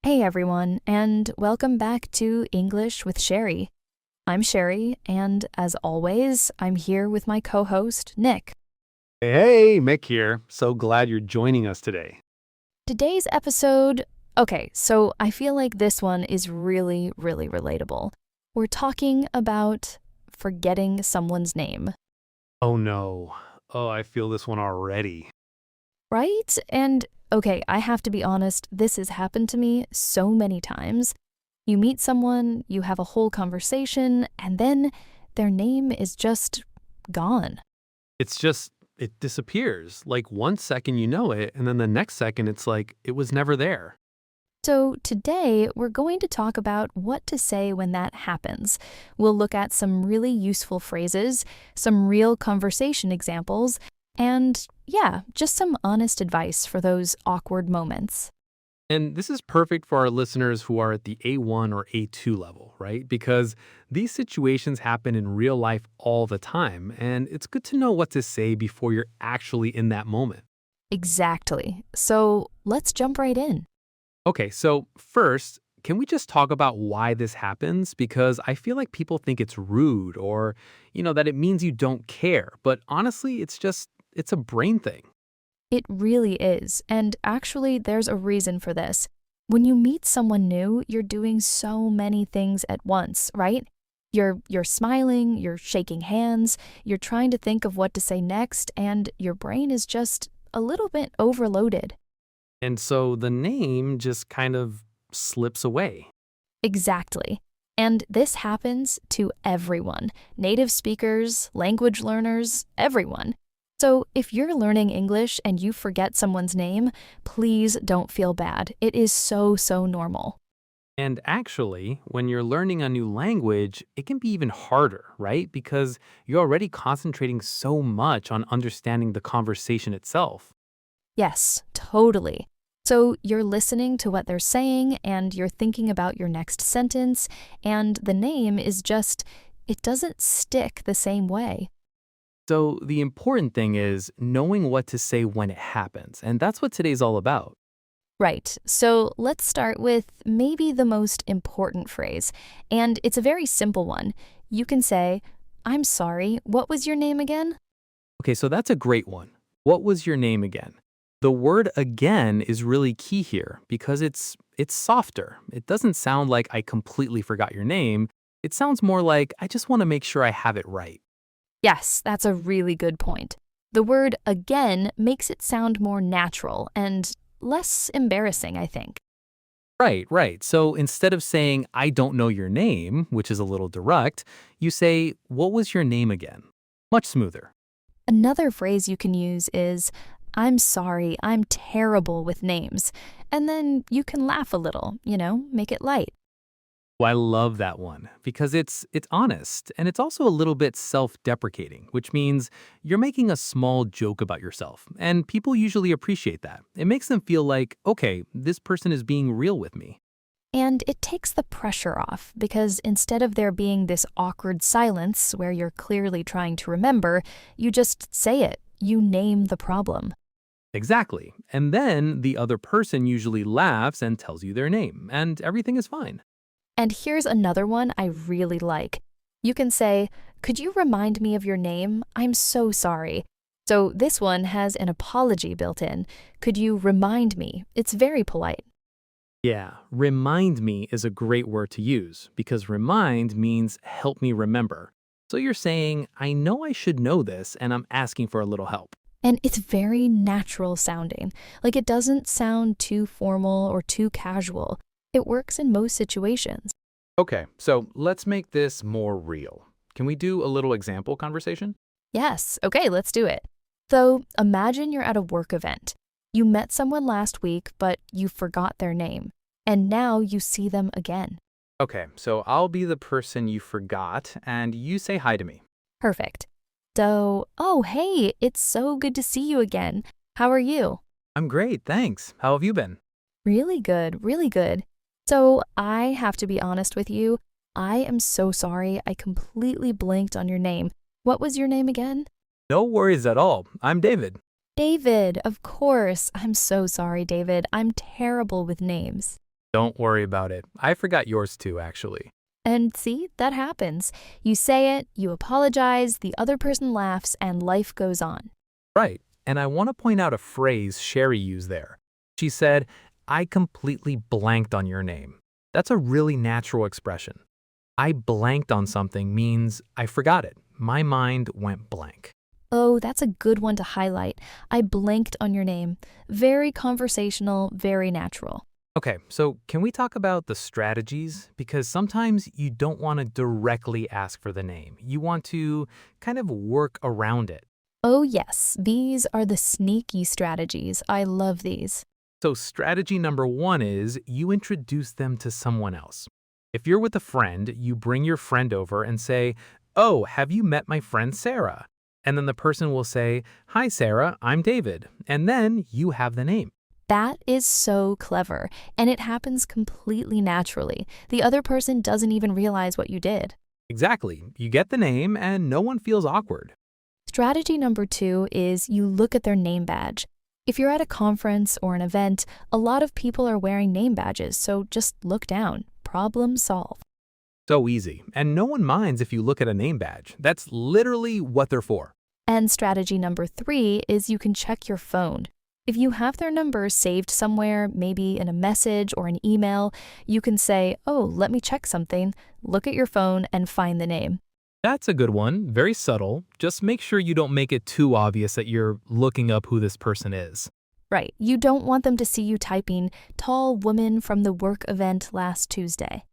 Hey everyone, and welcome back to English with Cheri. I'm Cheri, and as always, I'm here with my co-host, Nick. Hey, Mick here. So glad you're joining us today. Today's episode, okay, so I feel like this one is really, really relatable. We're talking about forgetting someone's name, Oh no. Oh, I feel this one already. right? And okay, I have to be honest, this has happened to me so many times. You meet someone, you have a whole conversation, and then their name is just gone. It disappears. Like 1 second you know it, and then the next second it's like it was never there. So, today we're going to talk about what to say when that happens. We'll look at some really useful phrases, some real conversation examples, and yeah, just some honest advice for those awkward moments. And this is perfect for our listeners who are at the A1 or A2 level, right? Because these situations happen in real life all the time, and it's good to know what to say before you're actually in that moment. Exactly. So, let's jump right in. Okay, so first, can we just talk about why this happens? Because I feel like people think it's rude or, that it means you don't care. But honestly, it's a brain thing. It really is, and actually, there's a reason for this. When you meet someone new, you're doing so many things at once, right? You're smiling, you're shaking hands, you're trying to think of what to say next, and your brain is just a little bit overloaded. And so the name just kind of slips away. Exactly. And this happens to everyone, native speakers, language learners, everyone. So if you're learning English and you forget someone's name, please don't feel bad. It is so, so normal. And actually, when you're learning a new language, it can be even harder, right? Because you're already concentrating so much on understanding the conversation itself. Yes, totally. So you're listening to what they're saying and you're thinking about your next sentence, and the name is just, it doesn't stick the same way. So the important thing is knowing what to say when it happens. And that's what today's all about. Right, so let's start with maybe the most important phrase, and it's a very simple one. You can say, I'm sorry, what was your name again? Okay, so that's a great one. What was your name again? The word again is really key here because it's softer. It doesn't sound like I completely forgot your name. It sounds more like I just want to make sure I have it right. Yes, that's a really good point. The word again makes it sound more natural and less embarrassing, I think. Right, right. So instead of saying I don't know your name, which is a little direct, you say what was your name again? Much smoother. Another phrase you can use is, I'm sorry, I'm terrible with names. And then you can laugh a little, make it light. Oh, I love that one because it's honest and it's also a little bit self-deprecating, which means you're making a small joke about yourself, and people usually appreciate that. It makes them feel like, okay, this person is being real with me. And it takes the pressure off because instead of there being this awkward silence where you're clearly trying to remember, you just say it. You name the problem. Exactly. And then the other person usually laughs and tells you their name, and everything is fine. And here's another one I really like. You can say, could you remind me of your name? I'm so sorry. So this one has an apology built in. Could you remind me? It's very polite. Yeah, remind me is a great word to use because remind means help me remember. So you're saying, I know I should know this and I'm asking for a little help. And it's very natural sounding. Like it doesn't sound too formal or too casual. It works in most situations. Okay, so let's make this more real. Can we do a little example conversation? Yes, okay, let's do it. Though, imagine you're at a work event. You met someone last week, but you forgot their name. And now you see them again. Okay, so I'll be the person you forgot and you say hi to me. Perfect. So, oh, hey, it's so good to see you again. How are you? I'm great, thanks. How have you been? Really good, really good. So, I have to be honest with you. I am so sorry. I completely blanked on your name. What was your name again? No worries at all. I'm David. David, of course. I'm so sorry, David. I'm terrible with names. Don't worry about it. I forgot yours too, actually. And see, that happens. You say it, you apologize, the other person laughs, and life goes on. Right. And I want to point out a phrase Cheri used there. She said, I completely blanked on your name. That's a really natural expression. I blanked on something means I forgot it. My mind went blank. Oh, that's a good one to highlight. I blanked on your name. Very conversational, very natural. Okay, so can we talk about the strategies? Because sometimes you don't want to directly ask for the name. You want to kind of work around it. Oh, yes, these are the sneaky strategies. I love these. So, strategy number one is you introduce them to someone else. If you're with a friend, you bring your friend over and say, oh, have you met my friend Sarah? And then the person will say, hi, Sarah, I'm David. And then you have the name. That is so clever, and it happens completely naturally. The other person doesn't even realize what you did. Exactly. You get the name and no one feels awkward. Strategy number 2 is you look at their name badge. If you're at a conference or an event, a lot of people are wearing name badges, so just look down. Problem solved. So easy. And no one minds if you look at a name badge. That's literally what they're for. And strategy number 3 is you can check your phone. If you have their number saved somewhere, maybe in a message or an email, you can say, oh, let me check something, look at your phone, and find the name. That's a good one. Very subtle. Just make sure you don't make it too obvious that you're looking up who this person is. Right, you don't want them to see you typing, tall woman from the work event last Tuesday.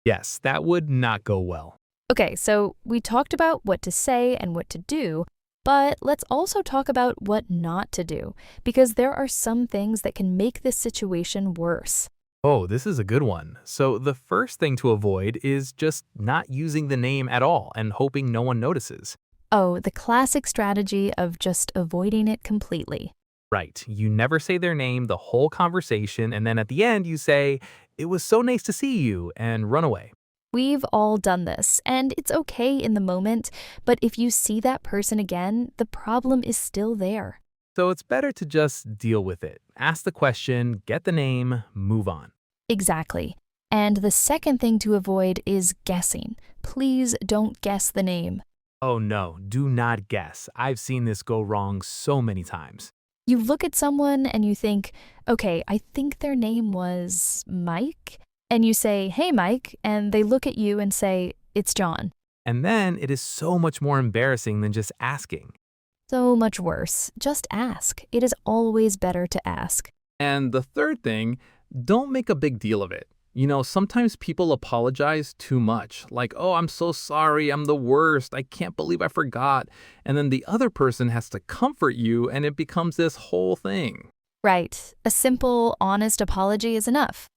Yes, that would not go well. Okay, so we talked about what to say and what to do, but let's also talk about what not to do, because there are some things that can make this situation worse. Oh, this is a good one. So the first thing to avoid is just not using the name at all and hoping no one notices. Oh, the classic strategy of just avoiding it completely. Right. You never say their name the whole conversation, and then at the end you say, it was so nice to see you, and run away. We've all done this, and it's okay in the moment, but if you see that person again, the problem is still there. So it's better to just deal with it. Ask the question, get the name, move on. Exactly. And the second thing to avoid is guessing. Please don't guess the name. Oh no, do not guess. I've seen this go wrong so many times. You look at someone and you think, okay, I think their name was Mike. And you say, hey, Mike, and they look at you and say, it's John. And then it is so much more embarrassing than just asking. So much worse. Just ask. It is always better to ask. And the third thing, don't make a big deal of it. Sometimes people apologize too much. Like, oh, I'm so sorry, I'm the worst, I can't believe I forgot. And then the other person has to comfort you and it becomes this whole thing. Right. A simple, honest apology is enough.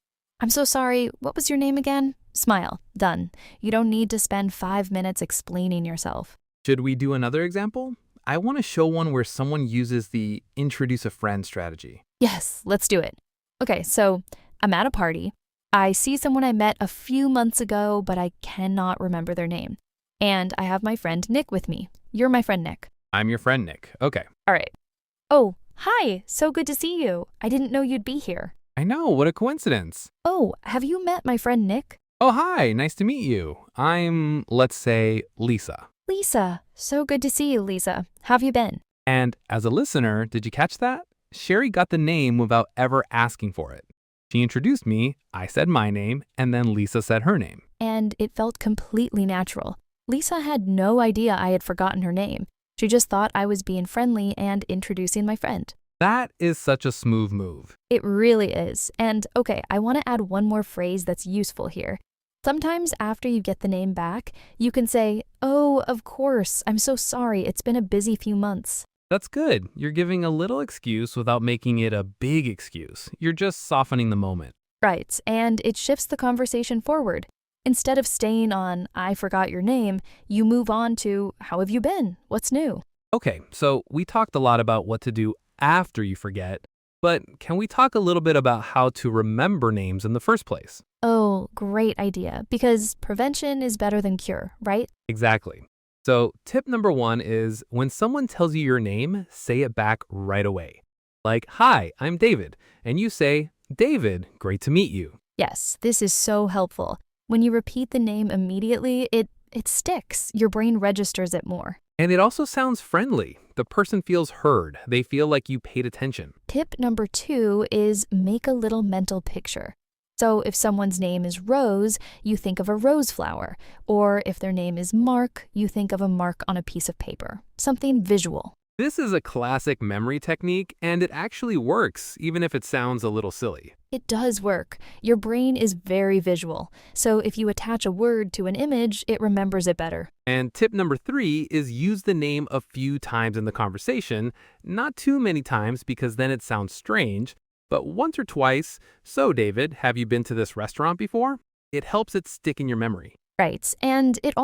I'm so sorry, what was your name again? Smile. Done. You don't need to spend 5 minutes explaining yourself. Should we do another example? I want to show one where someone uses the introduce a friend strategy. Yes, let's do it. Okay, so I'm at a party. I see someone I met a few months ago, but I cannot remember their name. And I have my friend Nick with me. You're my friend Nick. I'm your friend, Nick. Okay. All right. Oh, hi. So good to see you. I didn't know you'd be here. I know, what a coincidence. Oh, have you met my friend Nick? Oh, hi, nice to meet you. I'm, let's say, Lisa. Lisa. So good to see you, Lisa. How've you been? And as a listener, did you catch that? Cheri got the name without ever asking for it. She introduced me, I said my name, and then Lisa said her name. And it felt completely natural. Lisa had no idea I had forgotten her name. She just thought I was being friendly and introducing my friend. That is such a smooth move. It really is. And okay, I want to add one more phrase that's useful here. Sometimes after you get the name back, you can say, oh, of course, I'm so sorry, it's been a busy few months. That's good. You're giving a little excuse without making it a big excuse. You're just softening the moment. Right, and it shifts the conversation forward. Instead of staying on, I forgot your name, you move on to, how have you been? What's new? Okay, so we talked a lot about what to do after you forget, but can we talk a little bit about how to remember names in the first place? Oh, great idea, because prevention is better than cure, right? Exactly. So tip number one is when someone tells you your name, say it back right away. Like, hi, I'm David. And you say, David, great to meet you. Yes, this is so helpful. When you repeat the name immediately, it sticks. Your brain registers it more. And it also sounds friendly. The person feels heard. They feel like you paid attention. Tip number 2 is make a little mental picture. So if someone's name is Rose, you think of a rose flower. Or if their name is Mark, you think of a mark on a piece of paper. Something visual. This is a classic memory technique, and it actually works, even if it sounds a little silly. It does work. Your brain is very visual. So if you attach a word to an image, it remembers it better. And tip number 3 is use the name a few times in the conversation, not too many times because then it sounds strange, but once or twice. So, David, have you been to this restaurant before? It helps it stick in your memory. Right. And it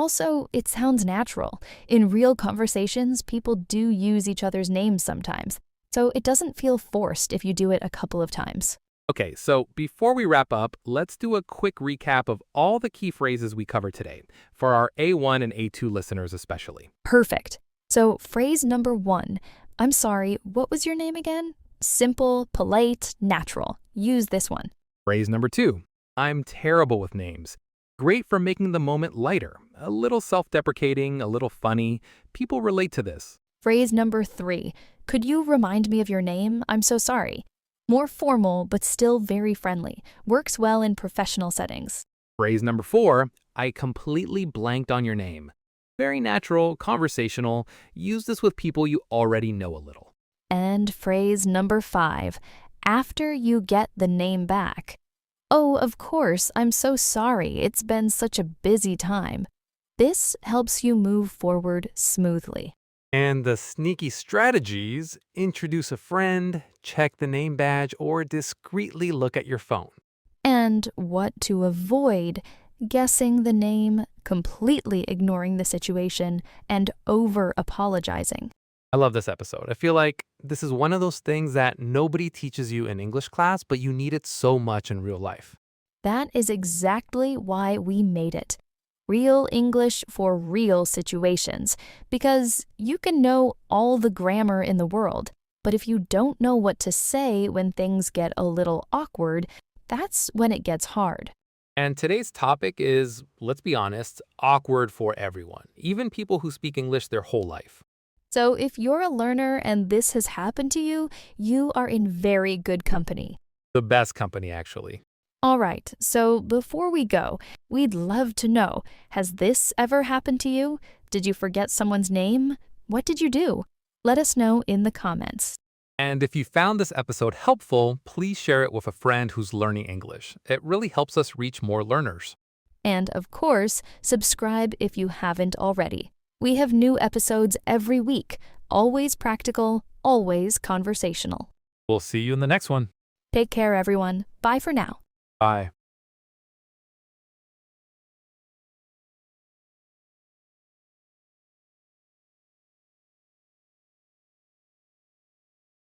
sounds natural. In real conversations, people do use each other's names sometimes. So it doesn't feel forced if you do it a couple of times. Okay, so before we wrap up, let's do a quick recap of all the key phrases we covered today, for our A1 and A2 listeners especially. Perfect. So phrase number 1, I'm sorry, what was your name again? Simple, polite, natural. Use this one. Phrase number 2, I'm terrible with names. Great for making the moment lighter, a little self-deprecating, a little funny. People relate to this. Phrase number 3, could you remind me of your name? I'm so sorry. More formal, but still very friendly. Works well in professional settings. Phrase number 4, I completely blanked on your name. Very natural, conversational. Use this with people you already know a little. And phrase number 5, after you get the name back. Oh, of course, I'm so sorry. It's been such a busy time. This helps you move forward smoothly. And the sneaky strategies: introduce a friend, check the name badge, or discreetly look at your phone. And what to avoid: guessing the name, completely ignoring the situation, and over-apologizing. I love this episode. I feel like this is one of those things that nobody teaches you in English class, but you need it so much in real life. That is exactly why we made it. Real English for real situations, because you can know all the grammar in the world, but if you don't know what to say when things get a little awkward, that's when it gets hard. And today's topic is, let's be honest, awkward for everyone, even people who speak English their whole life. So if you're a learner and this has happened to you, you are in very good company. The best company, actually. All right, so before we go, we'd love to know, has this ever happened to you? Did you forget someone's name? What did you do? Let us know in the comments. And if you found this episode helpful, please share it with a friend who's learning English. It really helps us reach more learners. And of course, subscribe if you haven't already. We have new episodes every week, always practical, always conversational. We'll see you in the next one. Take care, everyone. Bye for now. Bye.